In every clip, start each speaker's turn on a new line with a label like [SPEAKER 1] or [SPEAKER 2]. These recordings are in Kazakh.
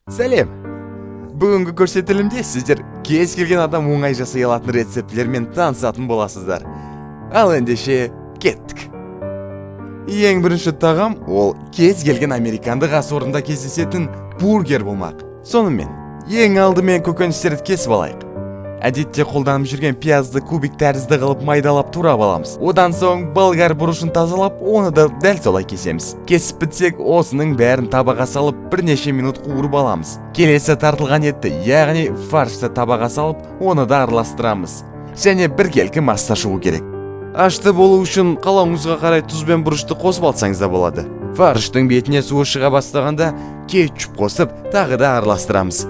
[SPEAKER 1] Сәлем! Бүгінгі көрсетілімде сіздер кез келген адам оңай жасай алатын рецептілермен танысатын боласыздар. Ал ендеше кеттік. Ең бірінші тағам ол кез келген американдық ас орында кездесетін бургер болмақ. Сонымен, ең алдымен көкөністерді кесіп алайық. Әдетте қолданып жүрген пиязды кубик тәрізді қылып майдалап турап аламыз. Одан соң болгар бұрышын тазалап, оны да дәл солай кесеміз. Кесіп бітсек, осының бәрін табаға салып, бірнеше минут қуырып аламыз. Келесі тартылған етті, яғни фаршты табаға салып, оны да араластырамыз. Және біркелкі масса шығу керек. Ашты болу үшін қалауыңызға қарай тұз бен бұрышты қосып алсаңыз да болады. Фарштың бетіне суы шыға бастағанда кетчуп қосып, тағы да араластырамыз.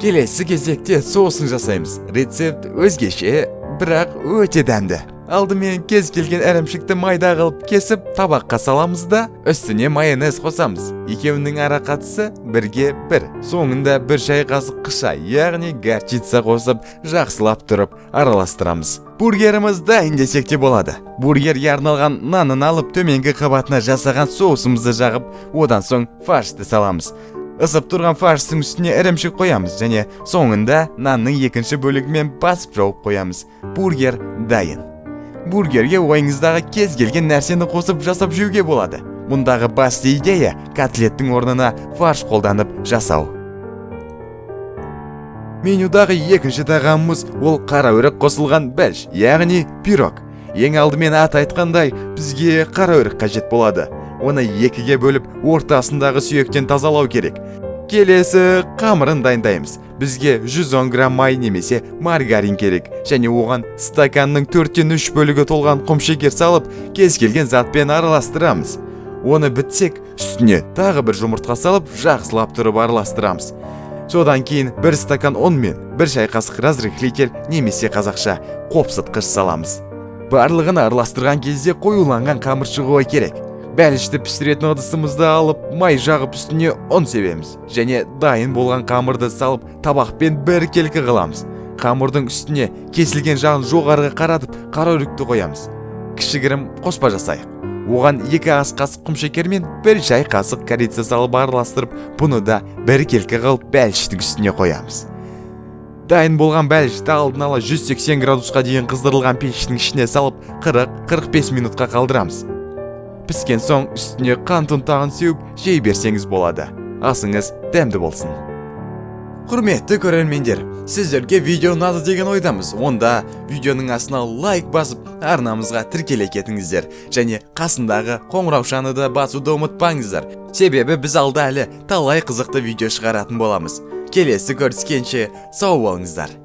[SPEAKER 1] Келесі кезекте соусын жасаймыз. Рецепт өзгеше, бірақ өте дәмді. Алдымен кез келген ірімшікті майда қылып кесіп, табаққа саламыз да, үстіне майонез қосамыз. Екеуінің ара қатысы 1:1. Соңында 1 шай қасық қыша, яғни горчица қосып, жақсылап тұрып араластырамыз. Бургеріміз дайын десек те болады. Бургерге арналған нанын алып, төменгі қабатына жасаған соусымызды жағып, одан соң фаршты саламыз. Isып тұрған фарштың үстіне ірімшік қоямыз және соңында нанның екінші бөлігімен басып жауып қоямыз. Бургер дайын. Бургерге ойыңыздағы кез келген нәрсені қосып жасап жеуге болады. Мұндағы басты идея котлеттің орнына фарш қолданып жасау. Менюдағы екінші тағамымыз ол қараөрік қосылған бәлш, яғни пирог. Ең алдымен ат айтқандай, бізге қараөрік қажет болады. Оны екіге бөліп, ортасындағы сүйектен тазалау керек. Келесі қамырын дайындаймыз. Бізге 110 грамм май немесе маргарин керек. Және оған стаканның 4-3 бөлігі толған құмшекер салып, кез келген затпен араластырамыз. Оны бітсек, үстіне тағы бір жұмыртқа салып, жақсылап тұрып араластырамыз. Содан кейін 1 стакан ұн мен 1 шай қасық разрыхлитель немесе қазақша қопсытқыш саламыз. Барлығын араластырған кезде қоюланған қамыр шығуы керек. Бәлішті пісіретін ыдысымызды алып, май жағып үстіне ұн себеміз. Және дайын болған қамырды салып, табақпен біркелкі қыламыз. Қамырдың үстіне кесілген жағын жоғарғы қаратып, қараөрікті қоямыз. Кішігірім қоспа жасайық. Оған 2 ас қасық құмшекер мен 1 шай қасық корица салып араластырып, бұны да біркелкі қылып бәліштің үстіне қоямыз. Дайын болған бәлішті алдын ала 180 градусқа дейін қыздырылған пештің ішіне салып, 40-45 минутқа қалдырамыз. Піскен соң үстіне қант ұнтағын сеуіп, жей берсеңіз болады. Асыңыз дәмді болсын. Құрметті көрермендер, сіздерге видео ұнады деген ойдамыз. Онда видеоның астына лайк басып, арнамызға тіркеле кетіңіздер. Және қасындағы қоңыраушаны да басуды ұмытпаңыздар. Себебі біз алда әлі талай қызықты видео шығаратын боламыз. Келесі көріскенше сау болыңыздар.